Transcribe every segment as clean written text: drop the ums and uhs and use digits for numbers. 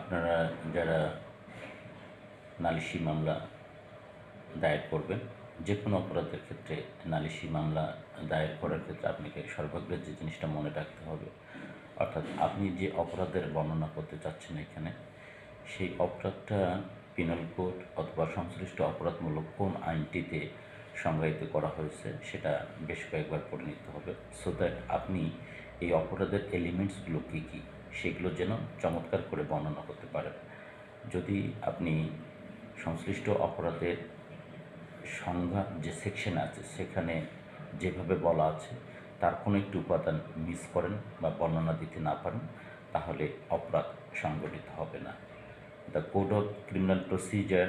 আপনারা যারা নালিশি মামলা দায়ের করবেন, যে কোনো অপরাধের ক্ষেত্রে নালিশি মামলা দায়ের করার ক্ষেত্রে আপনাকে সর্বাগ্রে যে জিনিসটা মনে রাখতে হবে, অর্থাৎ আপনি যে অপরাধের বর্ণনা করতে চাচ্ছেন এখানে, সেই অপরাধটা পিনাল কোড অথবা সংশ্লিষ্ট অপরাধমূলক কোন আইনটিতে সংজ্ঞায়িত করা হয়েছে সেটা বেশ কয়েকবার পড়ে নিতে হবে, সো দ্যাট আপনি এই অপরাধের এলিমেন্টসগুলো কী কী সেগুলো যেন চমৎকার করে বর্ণনা করতে পারেন। যদি আপনি সংশ্লিষ্ট অপরাধের সংজ্ঞা যে সেকশন আছে সেখানে যেভাবে বলা আছে তার কোনো একটি উপাদান মিস করেন বা বর্ণনা দিতে না পারেন, তাহলে অপরাধ সংগঠিত হবে না। The code of criminal procedure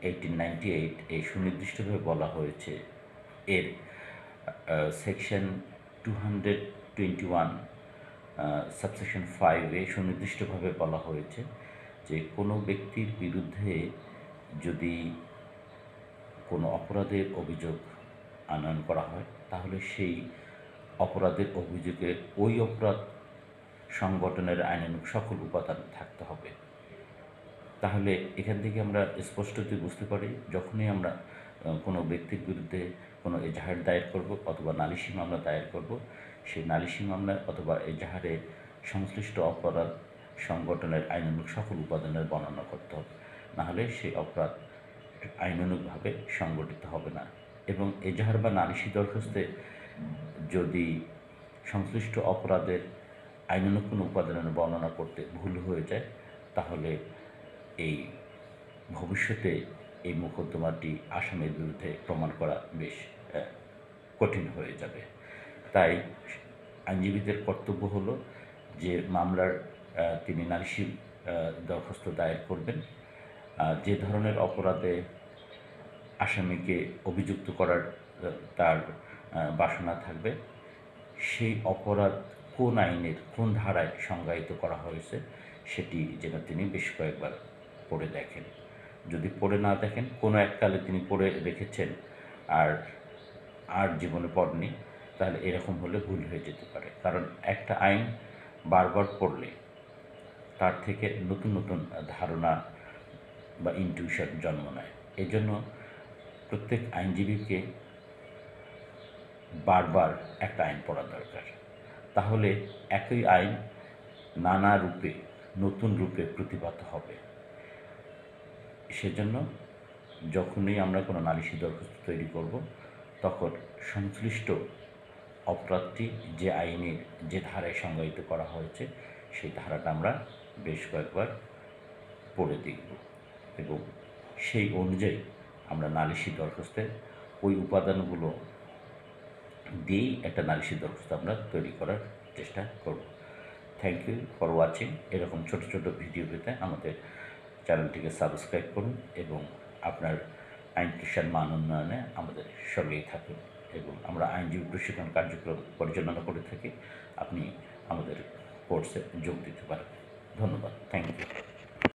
1898 এই সুনির্দিষ্টভাবে বলা হয়েছে, এর সেকশন 221 সাবসেকশন 5-এ সুনির্দিষ্টভাবে বলা হয়েছে যে কোনো ব্যক্তির বিরুদ্ধে যদি কোনো অপরাধের অভিযোগ আনয়ন করা হয় তাহলে সেই অপরাধের অভিযোগে ওই অপরাধ সংগঠনের আইনানুগ সকল উপাদান থাকতে হবে। তাহলে এখান থেকে আমরা স্পষ্টতই বুঝতে পারি, যখনই আমরা কোনো ব্যক্তির বিরুদ্ধে কোনো এজাহার দায়ের করব অথবা নালিশি মামলা দায়ের করব, সেই নালিশি মামলা অথবা এজাহারে সংশ্লিষ্ট অপরাধ সংগঠনের আইনানুগ সকল উপাদানের বর্ণনা করতে হবে, নাহলে সেই অপরাধ আইনানুগভাবে সংগঠিত হবে না। এবং এজাহার বা নালিশি দরখাস্তে যদি সংশ্লিষ্ট অপরাধের আইনানুগ কোনো উপাদানের বর্ণনা করতে ভুল হয়ে যায়, তাহলে এই ভবিষ্যতে এই মোকদ্দমাটি আসামির বিরুদ্ধে প্রমাণ করা বেশ কঠিন হয়ে যাবে। তাই আইনজীবীদের কর্তব্য হলো যে মামলার তিনি নালিশি দরখাস্ত দায়ের করবেন, যে ধরনের অপরাধে আসামিকে অভিযুক্ত করার তার বাসনা থাকবে, সেই অপরাধ কোন আইনের কোন ধারায় সংজ্ঞায়িত করা হয়েছে সেটি যেন তিনি বেশ কয়েকবার পড়ে দেখেন। যদি পড়ে না দেখেন, কোনো এককালে তিনি পড়ে রেখেছেন আর জীবনে পড়েনি, তাহলে এরকম হলে ভুল হয়ে যেতে পারে। কারণ একটা আইন বারবার পড়লে তার থেকে নতুন নতুন ধারণা বা ইনটিউশন জন্ম নেয়। এই জন্য প্রত্যেক আইনজীবীকে বারবার একটা আইন পড়া দরকার, তাহলে একই আইন নানা রূপে নতুন রূপে প্রতিভাত হবে। সেজন্য যখনই আমরা কোনো নালিশি দরখাস্ত তৈরি করব, তখন সংশ্লিষ্ট অপরাধটি যে আইনের যে ধারায় সংজ্ঞায়িত করা হয়েছে সেই ধারাটা আমরা বেশ কয়েকবার পড়ে দেখব এবং সেই অনুযায়ী আমরা নালিশি দরখাস্তের ওই উপাদানগুলো দিয়েই একটা নালিশি দরখাস্ত আমরা তৈরি করার চেষ্টা করব। Thank you for watching. এরকম ছোট ছোট ভিডিও পেতে আমাদের চ্যানেলটিকে সাবস্ক্রাইব করুন এবং আপনার আইন পেশার মান উন্নয়নে আমাদের সঙ্গেই থাকুন। এবং আমরা আইনজীবী প্রশিক্ষণ কার্যক্রম পরিচালনা করে থাকি, আপনি আমাদের কোর্সে যোগ দিতে পারেন। ধন্যবাদ। Thank you.